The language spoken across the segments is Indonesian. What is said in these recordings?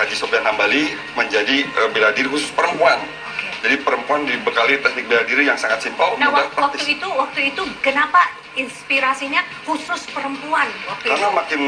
Haji Sofyan Hambali menjadi bela diri khusus perempuan. Jadi perempuan dibekali teknik bela diri yang sangat simpel, Nah, mudah, praktis. waktu itu kenapa inspirasinya khusus perempuan waktu Karena itu? makin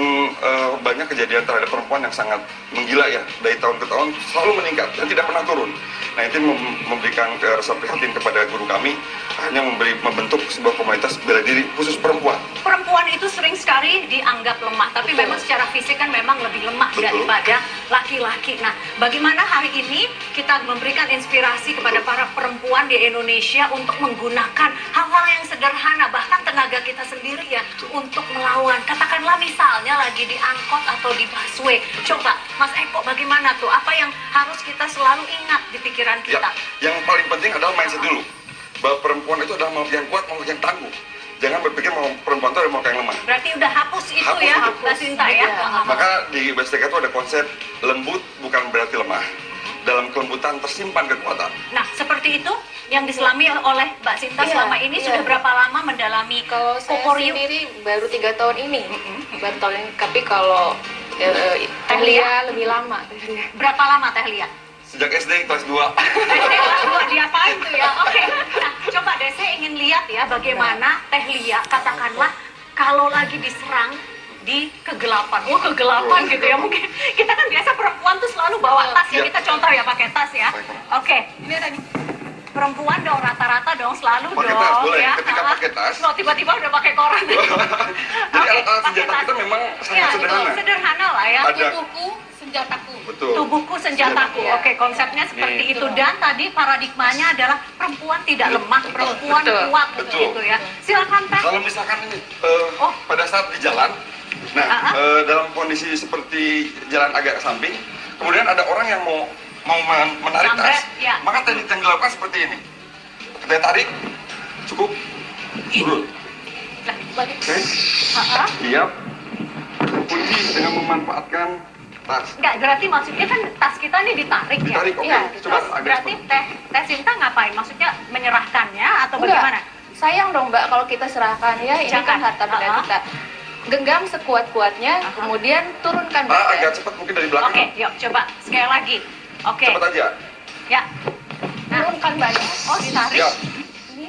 banyak kejadian terhadap perempuan yang sangat menggila ya, dari tahun ke tahun selalu meningkat dan tidak pernah turun. Nah, itu memberikan rasa prihatin kepada guru kami, hanya membentuk sebuah komunitas bela diri khusus perempuan. Perempuan itu sering sekali dianggap lemah, tapi memang secara fisik kan memang lebih lemah daripada laki-laki. Nah, bagaimana hari ini kita memberikan inspirasi kepada para perempuan di Indonesia untuk menggunakan hal-hal yang sederhana, bahkan tenaga kita sendiri ya, untuk melawan. Katakanlah misalnya lagi di angkot atau di busway. Coba, Mas Eko, bagaimana tuh? Apa yang harus kita selalu ingat di pikiran Ya, kita? yang paling penting adalah mindset dulu. Bahwa perempuan itu adalah makhluk yang kuat, makhluk yang tangguh. Jangan berpikir mau perempuan itu adalah makhluk yang lemah. Berarti udah hapus itu Hapus ya, itu. Mbak Sinta ya? Maka di BSTK itu ada konsep lembut bukan berarti lemah. Dalam kelembutan tersimpan kekuatan. Nah, seperti itu yang diselami oleh Mbak Sinta selama ini sudah berapa lama mendalami Kalau saya Kokorium? sendiri baru 3 tahun ini, baru tahun ini. Tapi kalau Teh Lia lebih lama. Berapa lama Teh Lia? Sejak SD kelas 2. SD kelas 2 diapain tuh ya? Oke. Nah, coba deh saya ingin lihat ya bagaimana Teh Lia katakanlah kalau lagi diserang di kegelapan. Oh, kegelapan gitu ya. Mungkin kita kan biasa perempuan tuh selalu bawa tas ya. Kita contoh ya pakai tas ya. Oke. Ini tadi perempuan dong rata-rata dong selalu Pakai dong tas, boleh. ya. Ketika pakai tas. Kalau tiba-tiba udah pakai koran. Jadi Oke, alat-alat pakai senjata tas. kita memang sangat Ya, sederhana. sederhana lah ya. Ada. Tubuhku, senjataku. Betul. Tubuhku senjataku. Iya. Oke, konsepnya seperti Nih. itu. Dan tadi paradigmanya adalah perempuan tidak lemah, perempuan kuat Betul. gitu ya. Silakan Teh. Kalau misalkan ini Oh. pada saat di jalan, nah dalam kondisi seperti jalan agak ke samping, kemudian ada orang yang mau menarik Jambret, tas, ya. maka teknik yang dilakukan seperti ini. Kita tarik, cukup, turun. Nah, balik. Oke, siap. Kunci dengan memanfaatkan tas. Enggak, berarti maksudnya kan tas kita ini ditarik ya. Ditarik, oke. Iya, Coba Terus agak berarti Teh Sinta ngapain? Maksudnya menyerahkannya atau Enggak. bagaimana? Sayang dong Mbak kalau kita serahkan ya, ini Jangan. kan harta benda kita. Genggam sekuat-kuatnya, kemudian turunkan agak badan. cepat mungkin dari belakang. Oke, yuk coba sekali lagi. Oke. Cepat aja. Ya. Nah, Turunkan badan. oh ditarik. Ya. Ini.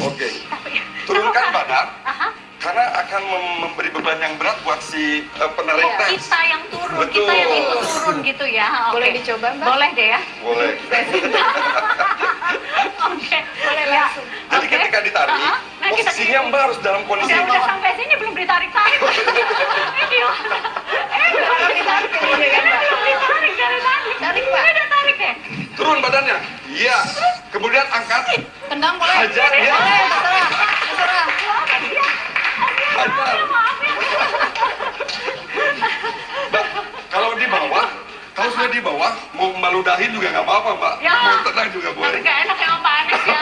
Oke. Tapi Turunkan badan. Aha. Karena akan memberi beban yang berat buat si penarik Iya. tas. Kita yang turun, Betul. kita yang ikut turun gitu ya. Oke. Boleh dicoba, Mbak? Boleh deh ya. Boleh. Oke. Boleh Ya. langsung. Jadi Oke. ketika ditarik, Aha. Nah, kita posisinya Mbak harus dalam kondisi udah sampai sini belum ditarik-tarik. Iya. Belum ditarik ya, Mbak? Belum ditarik dari tadi. Tarik, Pak. Udah tarik ya? turun badannya. Iya. Kemudian angkat. Tendang boleh? Hajar, ya. Boleh, terserah. Terserah. Hajar. Mbak, kalau di bawah, kalau sudah di bawah, mau meludahin juga nggak apa-apa, Mbak. Ya. Mau tenang juga Tapi boleh. gak enak yang Pak Anies ya.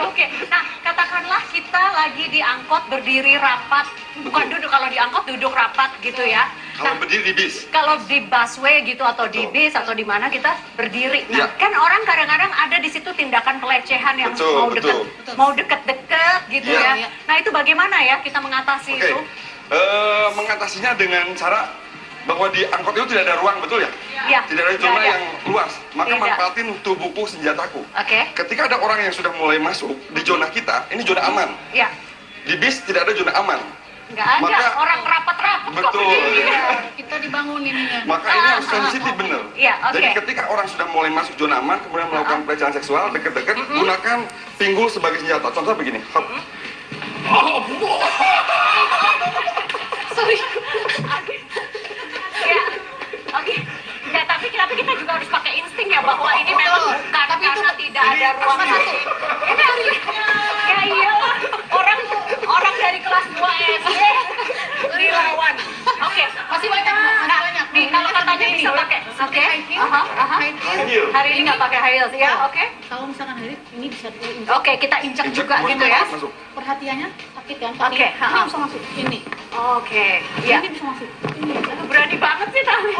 Oke. Nah, katakanlah kita lagi di angkot berdiri rapat. Bukan duduk, kalau di angkot duduk rapat gitu ya. Kalau Nah, berdiri di bis. kalau di busway gitu atau di Betul. bis atau di mana kita berdiri. Nah, Iya. kan orang kadang-kadang ada di situ tindakan pelecehan yang Betul, betul. mau deket-deket gitu Iya. ya. Nah, itu bagaimana ya kita mengatasi Oke. itu? Mengatasinya dengan cara bahwa di angkot itu tidak ada ruang, betul ya? Iya. Tidak ada zona Iya. yang luas. Maka Tidak. manfaatin tubuhku senjataku. Oke. Ketika ada orang yang sudah mulai masuk di zona kita, ini zona aman. Ya. Di bis tidak ada zona aman. Nggak ada Maka- orang rapat-rapat kok Betul. berdiri. Kita dibangunin ini. Maka ini harus sensitif bener. Iya, oke. Jadi ketika orang sudah mulai masuk zona aman, kemudian melakukan pelecehan seksual, deket-deket, gunakan pinggul sebagai senjata. Contoh begini. Hop. Sorry. Ya. Oke. Ya, tapi kita juga harus pakai insting ya bahwa ini memang bukan karena tidak ada ruang masuk. Ini harus ya iya orang dari kelas 2 SD dilawan. Oke. Masih banyak, Mbak, masih Nah, banyak. nih kalau katanya bisa pakai. Oke. Aha. High heel. Hari ini nggak pakai high heels ya. Oke. Kalau misalkan hari ini bisa diinjak. Oke, kita injak Injak juga kemudian gitu ya. masuk. Perhatiannya sakit kan? Oke, Ini ha-ha. bisa masuk. Ini. Oke. Ya. Ini bisa masuk. Ini. Berani banget sih tapi.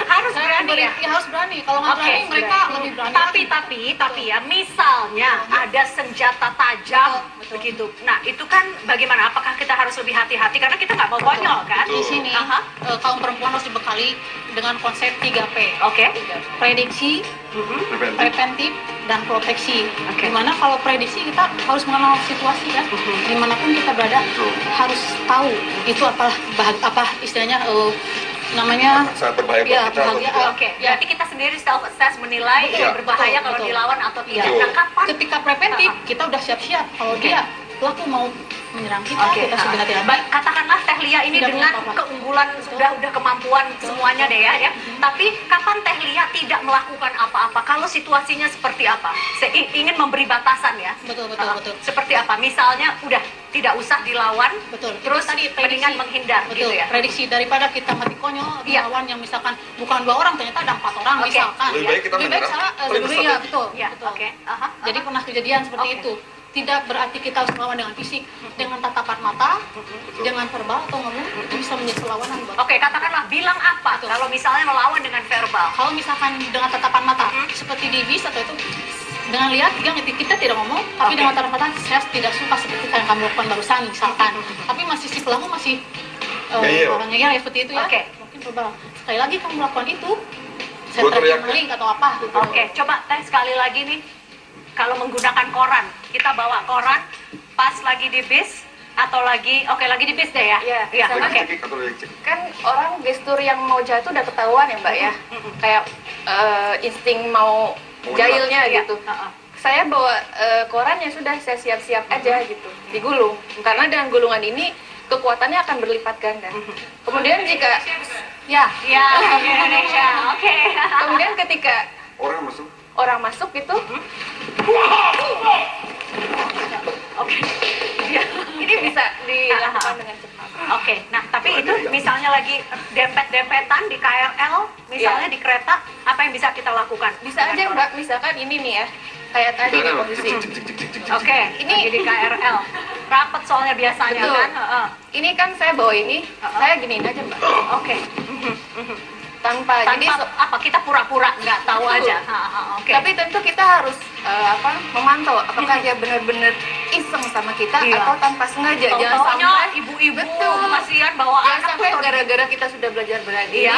Harus berani ya. Ya harus berani. Kalau nggak Oke, berani mereka lebih berani. tapi ya misalnya ada senjata tajam begitu. Nah, itu kan bagaimana? Apakah kita harus lebih hati-hati karena kita nggak mau konyol kan? Di sini Aha. kaum perempuan harus dibekali dengan konsep 3P. Oke. Prediksi, Preventif. preventif, dan proteksi. Oke. Dimana kalau prediksi kita harus mengenal situasi kan, dimanapun kita berada Betul. harus tahu itu apa istilahnya namanya Sangat berbahaya buat ya, kita atau bahagia, tidak. Oke, Ya. berarti kita sendiri self assess menilai Betul, berbahaya kalau betul. dilawan atau tidak. Iya. Nah, kapan? ketika preventif kita udah siap-siap kalau Oke. dia pelaku mau menyerang kita, Oke, kita sudah hati-hati. Baik, katakanlah Teh Lia ini Tidak dengan apa-apa. keunggulan sudah kemampuan semuanya deh ya. Tapi kapan Teh Lia tidak melakukan apa-apa? Kalau situasinya seperti apa? Saya ingin memberi batasan ya. Betul. Seperti apa? Misalnya udah tidak usah dilawan, Betul. terus Itu tadi mendingan menghindar betul. gitu ya. Prediksi daripada kita mati konyol Iya. melawan yang misalkan bukan 2 orang ternyata ada 4 orang Oke. misalkan. Lebih baik kita Lebih baik menyerah. salah Lebih lebih ya strategi. betul. Ya, betul. oke. Aha. Jadi pernah kejadian seperti Oke. itu. Tidak berarti kita harus melawan dengan fisik, dengan tatapan mata, Betul. dengan verbal atau ngomong itu bisa menjadi perlawanan buat. Oke, katakanlah bilang apa Betul. kalau misalnya melawan dengan verbal. Kalau misalkan dengan tatapan mata seperti di bis atau itu dengan lihat kita tidak ngomong, tapi Oke. dengan tatapan mata saya tidak suka seperti yang kamu lakukan barusan misalkan. Tapi masih si pelaku masih Ngeyel. orang ngeyel ya seperti itu ya. Oke. Mungkin verbal. Sekali lagi kamu melakukan itu, saya Gua teriak. maling atau apa? Betul. Oke, coba Teh sekali lagi nih. Kalau menggunakan koran, kita bawa koran pas lagi di bis atau lagi lagi di bis deh ya. Iya, Iya, sama oke. Lagi cekik atau lagi cek. Kan orang gestur yang mau jatuh udah ketahuan ya Mbak ya. Kayak insting mau jailnya Iya, gitu. heeh. Saya bawa koran ya sudah, saya siap-siap aja gitu, digulung. Karena dengan gulungan ini kekuatannya akan berlipat ganda. Kemudian jika Ya, di Indonesia. Oke. kemudian ketika Orang masuk. orang masuk gitu, Oke. Iya. ini bisa dilakukan dengan cepat. Oke, nah tapi itu misalnya lagi dempet-dempetan di KRL, misalnya Iya. di kereta, apa yang bisa kita lakukan? Bisa aja Mbak, misalkan ini nih ya, kayak tadi nih posisi. Oke, ini di KRL. Rapet soalnya biasanya Betul. kan. Heeh. Ini kan saya bawa ini, saya giniin aja Mbak. Oke. Tanpa, jadi Tanpa apa kita pura-pura nggak tahu Betul. aja. Oke. tapi tentu kita harus memantau apakah dia benar-benar iseng sama kita Iya. atau tanpa sengaja. Jangan Tahu-taunya sampai ibu-ibu Betul. kasihan bawa jangan anak sampai tuh. gara-gara kita sudah belajar bela diri, Iya.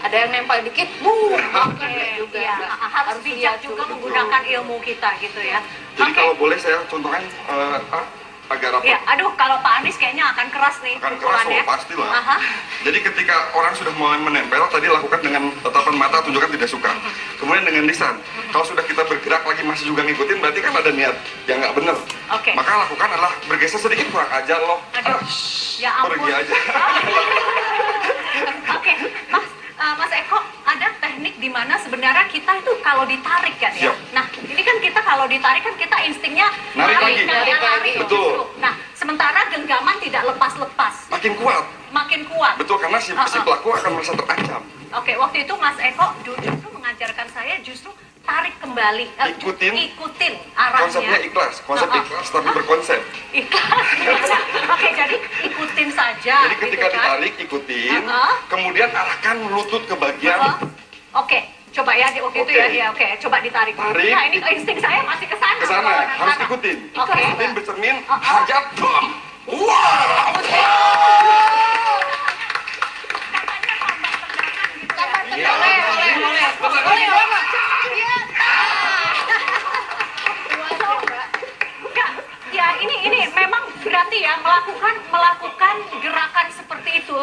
ada yang nempel dikit, Oke, juga, iya. Mbak. Harus bijak diatur, juga betul. menggunakan ilmu kita gitu ya. Jadi Oke. kalau boleh saya contohkan agak rapat. Ya, aduh kalau Pak Anies kayaknya akan keras nih Akan keras, pukulannya. pastilah. Aha. Jadi ketika orang sudah mulai menempel, tadi lakukan dengan tatapan mata, tunjukkan tidak suka. Kemudian dengan lisan. Kalau sudah kita bergerak lagi masih juga ngikutin, berarti kan ada niat yang nggak benar. Oke. Maka lakukan adalah bergeser sedikit, kurang ajar loh. Aduh, ya ampun. Pergi aja. Oke, Mas Eko, ada teknik di mana sebenarnya kita itu kalau ditarik kan ya. Siap. Nah, ini kan kita kalau ditarik kan kita instingnya Narik lagi. Narik lagi. Betul. justru. Nah, sementara genggaman tidak lepas-lepas, Makin kuat. makin kuat. Betul, karena si pelaku akan merasa terancam. Oke, waktu itu Mas Eko justru mengajarkan saya justru tarik kembali, ikutin arahnya. Konsepnya ikhlas, konsep ikhlas tapi berkonsep. Ikhlas. Oke, jadi ikutin saja. Jadi ketika gitu kan. ditarik, ikutin, Uh-huh. kemudian arahkan lutut ke bagian. Oke, coba ya waktu itu Oke. ya, oke, coba ditarik. Tarik. Nah, ini insting saya masih ke sana. Ke sana, berlawanan harus sana. ikutin. Oke. Ikutin bercermin, Uh-huh. hajar, bom. Wow. Katanya tambah tendangan gitu ya. Iya. boleh Mbak. Enggak, ya ini memang berarti ya melakukan gerakan seperti itu.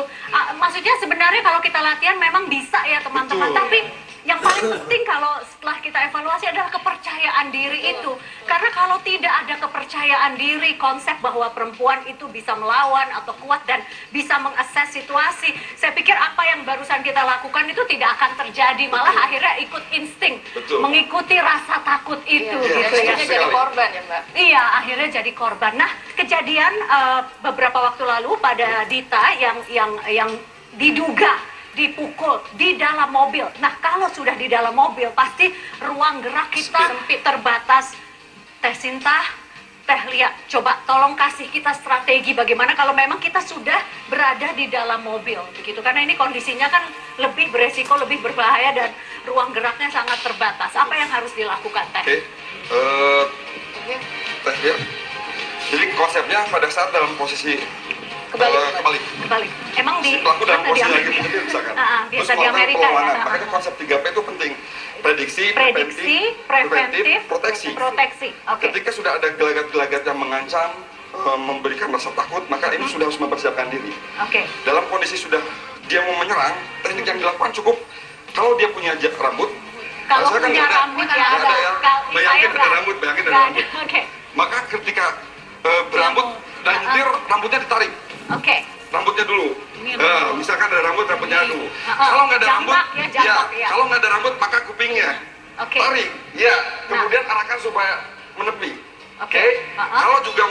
Maksudnya sebenarnya kalau kita latihan memang bisa ya teman-teman, Betul. tapi yang paling penting kalau setelah kita evaluasi adalah kepercayaan diri itu. Karena kalau tidak ada kepercayaan diri, konsep bahwa perempuan itu bisa melawan atau kuat dan bisa mengakses situasi, saya pikir apa yang barusan kita lakukan itu tidak akan terjadi, malah akhirnya ikut insting, Betul. mengikuti rasa takut itu Iya, gitu ya. akhirnya jadi korban ya Mbak. Iya, akhirnya jadi korban. Nah, kejadian beberapa waktu lalu pada Dita yang diduga dipukul di dalam mobil. Nah, kalau sudah di dalam mobil, pasti ruang gerak kita sempit, terbatas. Teh Sinta, Teh Lia, coba tolong kasih kita strategi bagaimana kalau memang kita sudah berada di dalam mobil, begitu. Karena ini kondisinya kan lebih beresiko, lebih berbahaya dan ruang geraknya sangat terbatas. Apa yang harus dilakukan, Teh? Oke. Teh ya. Jadi konsepnya pada saat dalam posisi Kebalik. Kebalik. Emang Si di pelaku dalam mana di posisi lagi Amerika? begitu misalkan. Biasa Terus di melakukan Amerika ya. perlawanan. Makanya konsep 3P itu penting. Prediksi, preventif, proteksi. Oke. Ketika sudah ada gelagat-gelagat yang mengancam, memberikan rasa takut, maka ini sudah harus mempersiapkan diri. Oke. Dalam kondisi sudah dia mau menyerang, teknik yang dilakukan cukup kalau dia punya rambut. Kalau saya kan punya nggak ada. rambut Nggak ya ada ya. Bayangin ada rambut, bayangin ada rambut. Oke. Maka ketika berambut dan nyetir, rambutnya ditarik. Oke. Rambutnya dulu. Misalkan ada rambutnya dulu. Heeh. Kalau nggak ada rambut, Jambak ya, jambak, ya. kalau nggak ada rambut, maka kupingnya Oke. tarik. Ya, kemudian arahkan supaya menepi. Oke. Kalau juga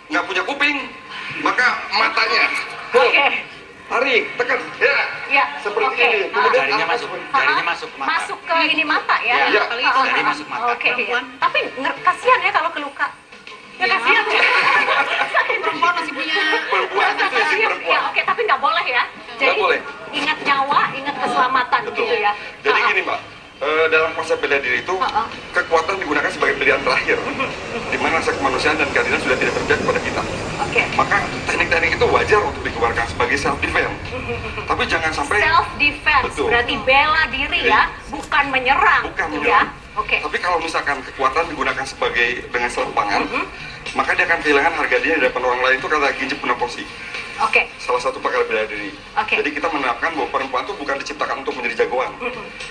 nggak punya kuping, maka matanya. Oke. Tarik, tekan. Ya. Seperti Oke. ini. Kemudian Jarinya arahkan masuk, supaya- jarinya masuk ke mata. Masuk ke ini mata ya. Iya. Kali Heeh. jari masuk mata. Oke. Iya. Perempuan. Tapi kasihan ya kalau keluka. Ya Iya. kasihan. Perempuan masih punya Perempuan itu isi Ya, perempuan. oke, tapi nggak boleh ya. Jadi boleh. ingat nyawa, ingat keselamatan Betul. gitu ya. Jadi Heeh. gini Mbak, dalam konsep bela diri itu kekuatan digunakan sebagai pilihan terakhir, di mana rasa kemanusiaan dan keadilan sudah tidak berpihak kepada kita. Oke. Maka teknik-teknik itu wajar untuk dikeluarkan sebagai self defense. Tapi jangan sampai Self defense Betul. berarti bela diri ya, bukan menyerang. bukan gitu menyerang. ya. Oke. Tapi kalau misalkan kekuatan digunakan sebagai dengan serampangan, maka dia akan kehilangan harga dia di hadapan orang lain. Itu kata Ginjib Punaposi, Oke. salah satu pakar bela diri. Oke. Jadi kita menerapkan bahwa perempuan itu bukan diciptakan untuk menjadi jagoan.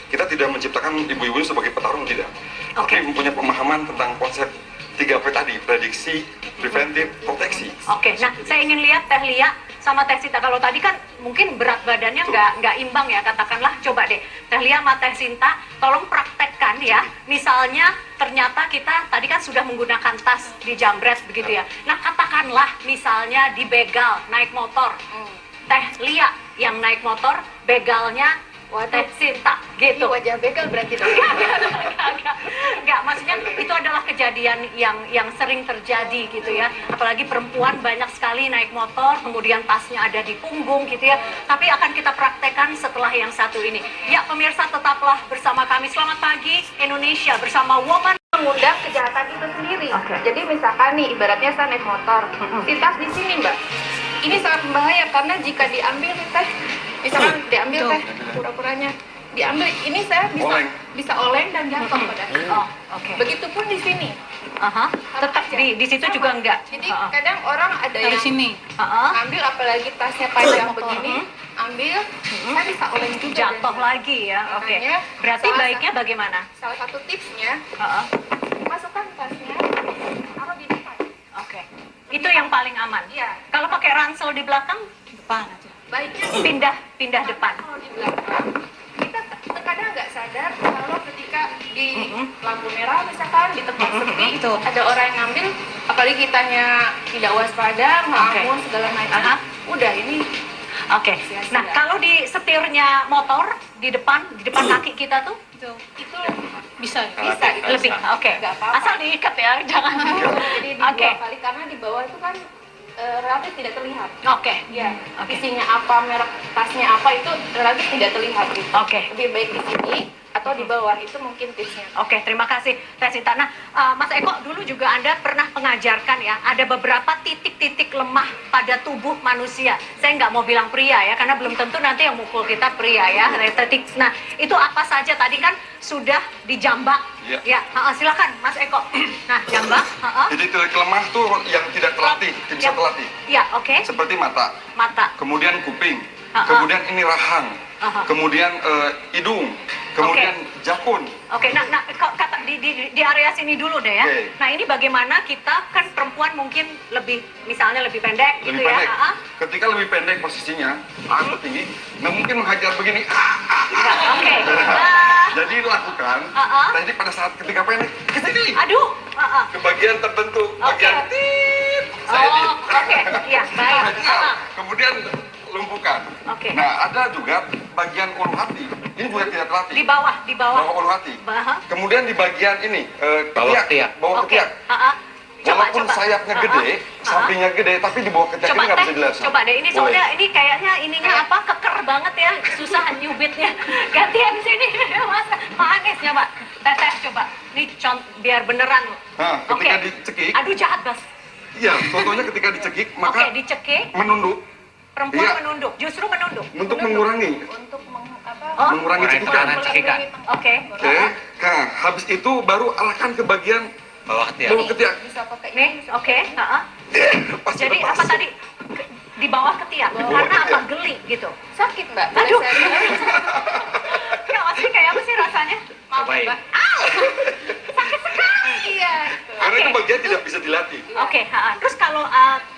Kita tidak menciptakan ibu-ibu sebagai petarung, tidak. Oke. Tapi mempunyai pemahaman tentang konsep 3P tadi, prediksi, preventif, proteksi. Oke, nah saya ingin lihat Teh Lia sama Teh Sinta. Kalau tadi kan mungkin berat badannya nggak imbang ya, katakanlah. Coba deh, Teh Lia sama Teh Sinta, tolong praktekkan ya. Misalnya ternyata kita tadi kan sudah menggunakan tas di jambret begitu ya. Nah katakanlah misalnya dibegal naik motor. Teh Lia yang naik motor, begalnya Teh Sinta Ini gitu. wajah begal berarti dong. Enggak, maksudnya itu adalah kejadian yang sering terjadi gitu ya. Apalagi perempuan banyak sekali naik motor, kemudian tasnya ada di punggung gitu ya. Tapi akan kita praktekkan setelah yang satu ini. Ya pemirsa, tetaplah bersama kami. Selamat pagi Indonesia bersama Woman. Mengundang kejahatan itu sendiri. Oke. Jadi misalkan nih, ibaratnya saya naik motor, si tas di sini Mbak. Ini sangat berbahaya karena jika diambil nih teh, misalkan diambil teh, pura-puranya diambil, ini saya bisa oleng dan jatuh pada. Oh, oke. Begitupun di sini. Aha. Tetap di situ Sama. juga enggak. Jadi Heeh. kadang orang ada dari yang sini. Heeh. ambil apalagi tasnya panjang begini, ambil, saya bisa oleng juga. Jatuh dan- lagi ya. Oke. Makanya, Berarti salah baiknya bagaimana? Salah satu tipsnya, Heeh. masukkan tasnya, taruh di depan. Oke. Itu yang paling aman. Iya. Kalau pakai ransel di belakang, Depan aja. Baiknya pindah depan. kalau di belakang, kita terkadang nggak sadar kalau ketika di lampu merah misalkan di tempat sepi Itu. ada orang yang ngambil, apalagi kitanya tidak waspada, ngelamun segala macam, Aha. udah ini Oke. Sia-sia. Nah, kalau di setirnya motor di depan kaki kita tuh Itu itu bisa. bisa gitu. lebih. Oke. Nggak apa-apa. Asal diikat ya, jangan. Jadi di Oke. dua kali karena di bawah itu kan relatif tidak terlihat. Oke. Ya, Oke. isinya apa, merek tasnya apa itu relatif tidak terlihat gitu. Oke. Lebih baik di sini atau di bawah, itu mungkin tipsnya. Oke, terima kasih Teh Sinta. Nah, Mas Eko, dulu juga Anda pernah mengajarkan ya, ada beberapa titik-titik lemah pada tubuh manusia. Saya nggak mau bilang pria ya, karena belum tentu nanti yang mukul kita pria ya. Nah, itu apa saja tadi kan sudah dijambak. Iya. Ya, silakan Mas Eko. Nah, jambak. Jadi titik lemah tuh yang tidak terlatih, tidak bisa Yang- terlatih. Ya, oke. Seperti mata, Mata. kemudian kuping, Ha-ha. kemudian ini rahang, Aha. kemudian hidung, kemudian jakun. Oke, nah kata di area sini dulu deh ya. Oke. Nah, ini bagaimana kita kan perempuan mungkin misalnya lebih pendek gitu Lebih ya. pendek. Ketika lebih pendek posisinya, atau tinggi, nggak mungkin menghajar begini. Oke. Jadi lakukan. Tadi pada saat ketika pendek, ke sini, Aduh. ke bagian tertentu, bagian Oke. tit. Saya Oh, tit. oke. Iya, baik. Kemudian lumpuhkan. Oke. Nah, ada juga bagian ulu hati. Ini juga tidak terlatih. Di bawah. Bawah ulu hati. Bawah. Kemudian di bagian ini, Bawah ketiak. Bawah Oke. ketiak. Walaupun sayapnya gede, sampingnya gede, tapi di bawah ketiak Coba ini nggak bisa Teh, jelasin. coba deh. Ini Boleh. soalnya ini kayaknya ininya apa keker banget ya, susah nyubitnya. Gantian sini, Mas. Pak Anies coba. Teteh coba. Ini biar beneran loh. Nah, ketika Oke. dicekik, Aduh jahat, Mas. Iya, contohnya ketika dicekik, Oke, maka dicekik, menunduk perempuan Iya. menunduk, justru menunduk. untuk mengurangi Untuk Oh, mengurangi cekikan. cekikan. Oke. Oke, nah habis itu baru arahkan ke bagian Bawah ketiak. bawah ketiak. bisa pakai Nih, oke. Pasti Jadi lepas. apa tadi? Di bawah ketiak. Bawah Karena apa? ketiak. Geli gitu. sakit mbak. Aduh. Boleh saya- Ya, maksudnya kayak apa sih rasanya? Maaf Cobain. mbak. Iya. Gitu. Karena itu Oke. bagian tidak bisa dilatih. Oke, terus kalau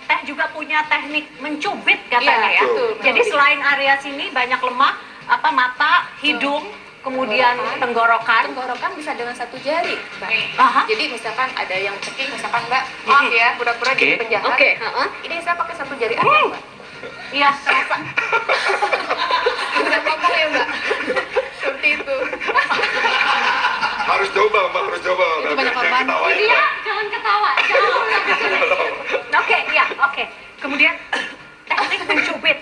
Teh juga punya teknik mencubit katanya Iya, ya. betul. Jadi selain area sini banyak lemak, apa mata, hidung, kemudian tenggorokan. Tenggorokan bisa dengan satu jari, Mbak. Aha. Jadi misalkan ada yang cekik, misalkan Mbak, maaf ya, pura-pura jadi Oke. penjahat. Oke, Ini saya pakai satu jari aja, Mbak. Iya, terasa. Udah ngomong ya, Mbak. Seperti itu. Harus coba, Mbak, harus coba. Itu banyak korban. Dia jangan ketawa, Oke, ya, oke. Kemudian teknik mencubit.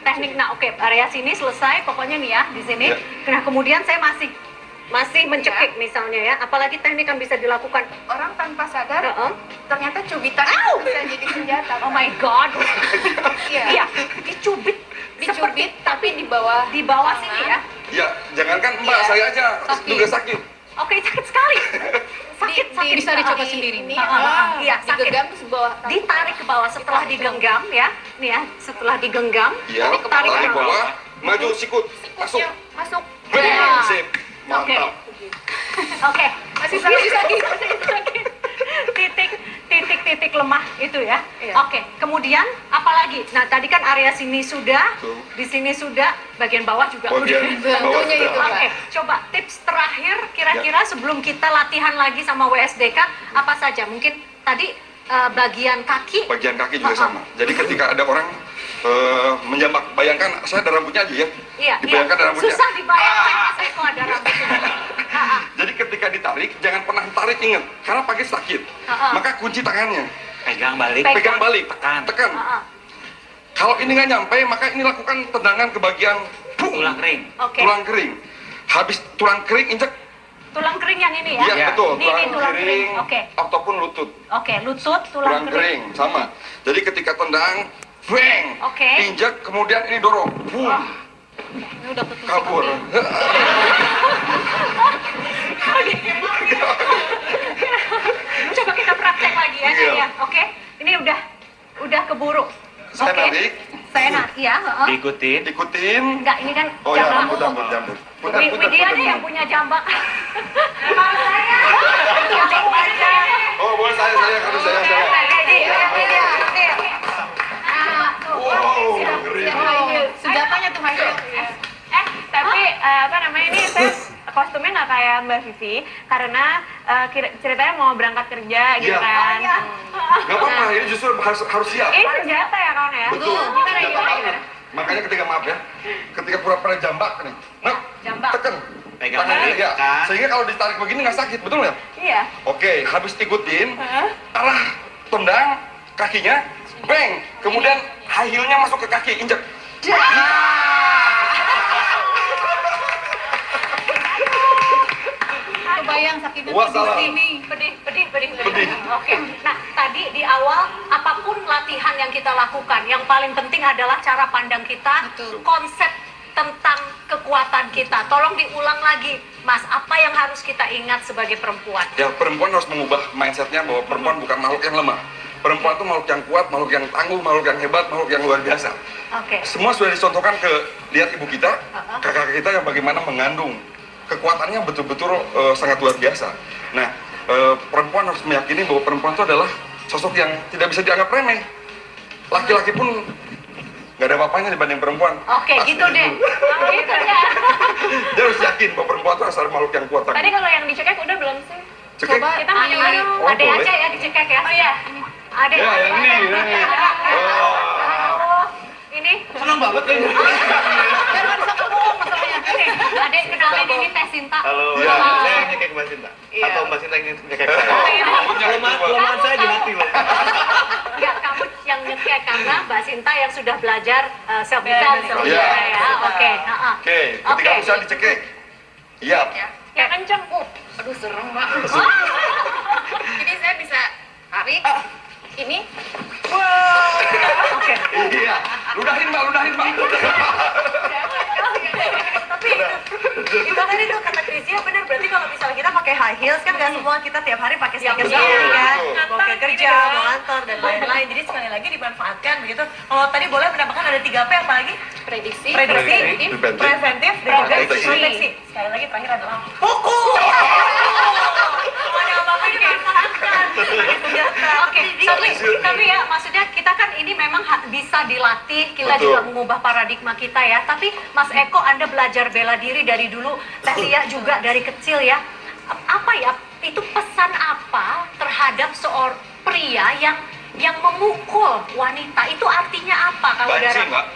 Teknik, nah oke, area sini selesai, pokoknya nih ya, di sini. Ya. Nah, kemudian saya masih mencekik misalnya ya. Apalagi teknik yang bisa dilakukan. Orang tanpa sadar, Heeh. ternyata cubitan itu bisa jadi senjata. Oh Mbak. my god. Iya. Iya, dicubit. Dicubit, tapi di bawah Di bawah tangan. sini ya. Ya, jangankan Mbak, Iya. saya aja Sakit. juga sakit. Oke, sakit sekali. Sakit, sakit. Bisa dicoba sendiri. Ini Iya, sakit. digenggam terus bawah tangan. Ditarik ke bawah setelah digenggam ya. Nih ya, setelah digenggam. Iya, Tarik ke tarik bawah. ke bawah, maju sikut, masuk. Sikutnya masuk. Bang, Iya. sip. Mantap. Oke. Masih sakit. Sakit. Titik lemah itu ya. Iya. Oke, kemudian apalagi? Nah, tadi kan area sini sudah, Tuh. di sini sudah, bagian bawah juga Bagian udah. bawah Tentunya sudah. itu, Mbak. Oke, coba tips terakhir kira-kira sebelum kita latihan lagi sama WSDK apa saja? Mungkin tadi bagian kaki. Bagian kaki juga Ha-ha. sama. Jadi ketika ada orang menjambak, bayangkan saya ada rambutnya aja ya. Iya, Dibayangkan ada rambutnya. susah dibayangkan Mas Eko ada rambutnya. Ha-ha. Jadi ketika ditarik, jangan pernah tarik, ingat, karena pagi sakit. Ha-ha. Maka kunci tangannya, Pegang balik. pegang balik, Tekan. tekan. Ha-ha. Kalau ini nggak nyampe, maka ini lakukan tendangan ke bagian Tulang kering. Oke. tulang kering. Habis tulang kering, injek. Tulang kering yang ini ya? Iya, Ya. betul. Ini tulang kering. Oke. Ataupun lutut. Oke, lutut, Tulang kering, sama. Jadi ketika tendang, bang, Oke. injek, kemudian ini dorong, boom, Ini udah ketusuk. kabur. Coba kita praktek lagi ya. Iya. Ya. Oke. Ini udah keburu. Saya Oke. narik. Saya narik, iya. heeh. Diikutin. Ikutin. Enggak, ini kan Oh ya, jambak. jambut. Putar. Widya nih yang punya jambak. Emang saya. Jambak aja. Oh, boleh saya, kalau saya. Wow, ngeri. Senjatanya tuh high heel. Tapi apa namanya ini saya kostumnya nggak kayak Mbak Vivi karena ceritanya mau berangkat kerja gitu Iya. kan. Gak apa-apa, ini justru harus siap. Ini senjata ya kawan ya. Betul. Gimana? Makanya ketika maaf ya, ketika pura-pura jambak nih, nah, Jambak. tekan. Pegang Tangannya, balik, ya. tekan. Sehingga kalau ditarik begini nggak sakit, betul nggak? Iya. Oke, habis ikutin, arah tendang kakinya, bang, kemudian high heel-nya masuk ke kaki, injek. Kebayang sakitnya Wah, tuh di salah. sini. Pedih. Oke. Nah, tadi di awal apapun latihan yang kita lakukan, yang paling penting adalah cara pandang kita, Betul. konsep tentang kekuatan kita. Tolong diulang lagi, Mas, apa yang harus kita ingat sebagai perempuan? Ya, perempuan harus mengubah mindsetnya bahwa perempuan bukan makhluk yang lemah. Perempuan itu makhluk yang kuat, makhluk yang tangguh, makhluk yang hebat, makhluk yang luar biasa. Oke. Semua sudah dicontohkan ke lihat ibu kita, Uh-uh. kakak kita yang bagaimana mengandung. Kekuatannya betul-betul sangat luar biasa. Nah, perempuan harus meyakini bahwa perempuan itu adalah sosok yang tidak bisa dianggap remeh. Laki-laki pun nggak ada apa-apanya dibanding perempuan. Oke, Asli gitu deh. itu. Oh, gitu ya. Dia harus yakin bahwa perempuan itu adalah makhluk yang kuat. Tadi kalau yang dicekek udah belum sih? Cekik. Coba Kita mau nyoba dong. Oh, Adek boleh. aja ya dicekek ya. Oh iya. Adek. Ya, yang ini. Oh. Oh, ini. Senang banget kan? Biar nggak bisa ngomong masalahnya. Oke, Adek kenalin ini Teh Sinta. Halo, Iya. saya yang nyekek Mbak Sinta. Iya. Atau Mbak Sinta yang nyekek Oh, saya. iya. Kelemahan saya di hati loh. Enggak, kamu yang nyekek karena Mbak Sinta yang sudah belajar self defense Iya. ya. Oke, heeh. Oke, ketika Oke. usaha dicekik. Iya. Yang kenceng. Aduh serem mbak. Jadi saya bisa tarik, Ini Oke. Iya, ludahin mbak. Itu kan itu kata Krisia benar, berarti kalau misalnya kita pakai high heels kan nggak semua kita tiap hari pakai sneakers Iya, gitu kan, betul. mau ke kerja, mau kantor dan lain-lain. Jadi sekali lagi dimanfaatkan begitu. Kalau tadi boleh menambahkan ada 3P apa lagi? prediksi, Prediksi, preventif, dan juga Proteksi. proteksi. Sekali lagi terakhir adalah pukul. Kalau ada apa-apa dimanfaatkan. Senjata. Oke, tapi ya maksudnya kita kan ini memang bisa dilatih, kita Betul. juga mengubah paradigma kita ya. Tapi Mas Eko, Anda belajar bela diri dari dulu, Teh Lia juga dari kecil ya. Apa ya, itu pesan apa terhadap seorang pria yang memukul wanita? Itu artinya apa kalau Banci dari mbak.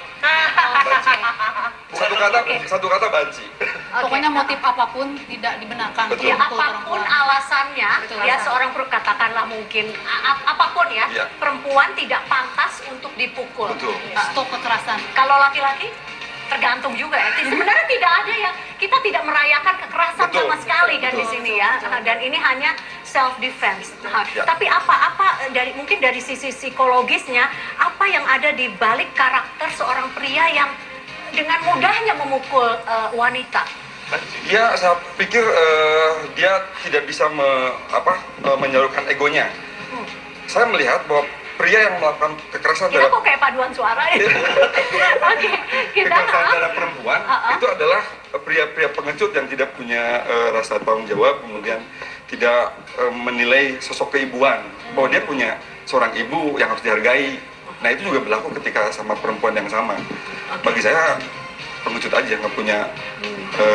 Satu kata banci. Pokoknya motif apapun tidak dibenarkan. Betul. Ya, untuk apapun perempuan. alasannya, Betul. ya seorang katakanlah mungkin apapun ya, Iya. perempuan tidak pantas untuk dipukul. Betul. Stop kekerasan. Kalau laki-laki tergantung juga ya. Sebenarnya tidak ada yang kita tidak merayakan kekerasan Betul. sama sekali kan di sini ya. Dan ini hanya self defense. Ya. Tapi apa mungkin dari sisi psikologisnya apa yang ada di balik karakter seorang pria yang dengan mudahnya memukul wanita? Ya, saya pikir dia tidak bisa menyalurkan egonya. Saya melihat bahwa pria yang melakukan kekerasan Kita terhadap kok kayak paduan suara ya. Oke, kita kekerasan terhadap perempuan itu adalah pria-pria pengecut yang tidak punya rasa tanggung jawab, kemudian tidak menilai sosok keibuan bahwa dia punya seorang ibu yang harus dihargai. Nah itu juga berlaku ketika sama perempuan yang sama. Bagi saya pengecut aja, nggak punya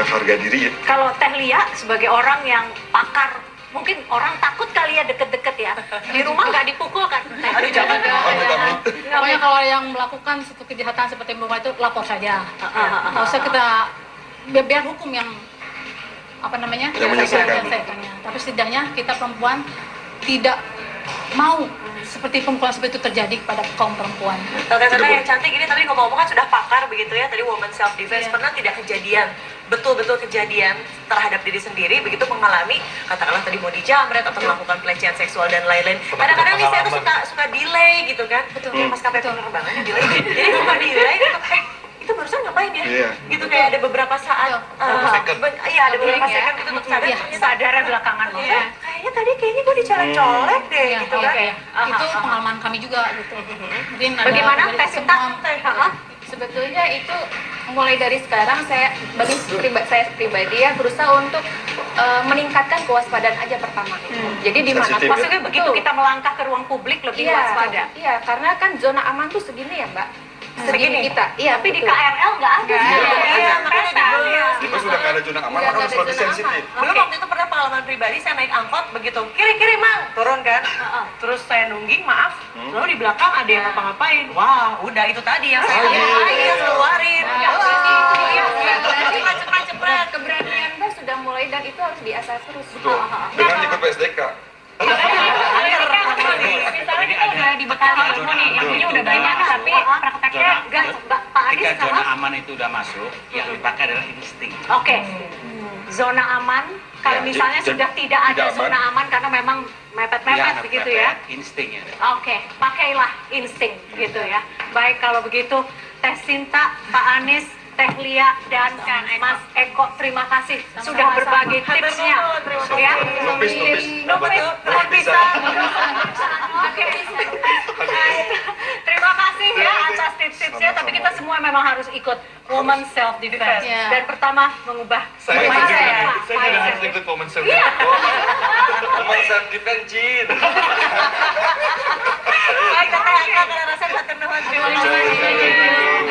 harga diri ya. Kalau Teh Lia sebagai orang yang pakar, mungkin orang takut kali ya deket-deket ya. Di rumah nggak dipukul kan? Aduh jangan Amit-amit. Pokoknya kalau yang melakukan satu kejahatan seperti membunuh itu lapor saja. Nggak usah kita biar hukum yang Yang menyelesaikan. menyelesaikannya. Tapi setidaknya kita perempuan tidak mau seperti pemukulan seperti itu terjadi kepada kaum perempuan. Tata yang cantik ini tadi ngomong-ngomong kan sudah pakar begitu ya, tadi woman self defense. Iya. Pernah tidak kejadian, betul-betul kejadian terhadap diri sendiri begitu mengalami katakanlah tadi mau dijamret atau melakukan pelecehan seksual dan lain-lain. Kadang-kadang nih saya tuh suka delay gitu kan. Betul. Kayak maskapai penerbangan delay. Jadi suka delay itu barusan ngapain ya? Iya. Gitu kayak ada beberapa saat iya ada beberapa Googling ya. second gitu untuk sadar Iya, ternyata Sadarnya belakangan iya, kayaknya gue dicolek deh Iya, gitu kan. oke. Itu pengalaman kami juga gitu. Mungkin ada Bagaimana dari Teh Sinta? semua- sebetulnya itu mulai dari sekarang saya saya pribadi ya berusaha untuk meningkatkan kewaspadaan aja pertama. Jadi di mana Sensitif. Maksudnya begitu kita melangkah ke ruang publik lebih waspada. Iya, karena kan zona aman tuh segini ya, Mbak. Segini. kita. Iya, Tapi di betul. KRL nggak ada. Iya, makanya dibahas. Itu sudah nggak ada zona aman, Udah maka nggak harus ada lebih zona sensitif. Belum waktu itu pernah pengalaman pribadi saya naik angkot begitu kiri mang turun kan, terus saya nungging maaf, lalu di belakang ada yang ngapa-ngapain, wah udah itu tadi yang saya keluarin, cepet. Keberanian Mbak sudah mulai dan itu harus diasah terus. Betul. Dengan ikut PSDK. Misalnya kita udah di Bekasi semua nih, ilmunya udah banyak, tapi prakteknya Enggak, Pak Anies Ketika zona sama. aman itu udah masuk, yang dipakai adalah insting. Oke. Zona aman. Kalau Ya, misalnya jadi sudah tidak ada tidak aman. zona aman karena memang mepet-mepet Iya, begitu ya. Instingnya. Oke, pakailah insting gitu ya. Baik kalau begitu, Teh Sinta, Pak Anies, Teh Lia dan Mas Eko, terima kasih sudah berbagi tipsnya. Ya. Lupis. Numpis bisa. Oke. Terima kasih ya atas tips-tipsnya. Tapi kita semua memang harus ikut woman self defense. Iya. Dan pertama mengubah Saya mindset. Saya juga harus ikut momen Iya. Cuma self defense, Jin. Baik, Tata Angka, kalau rasa batur nuhun. Terima kasih.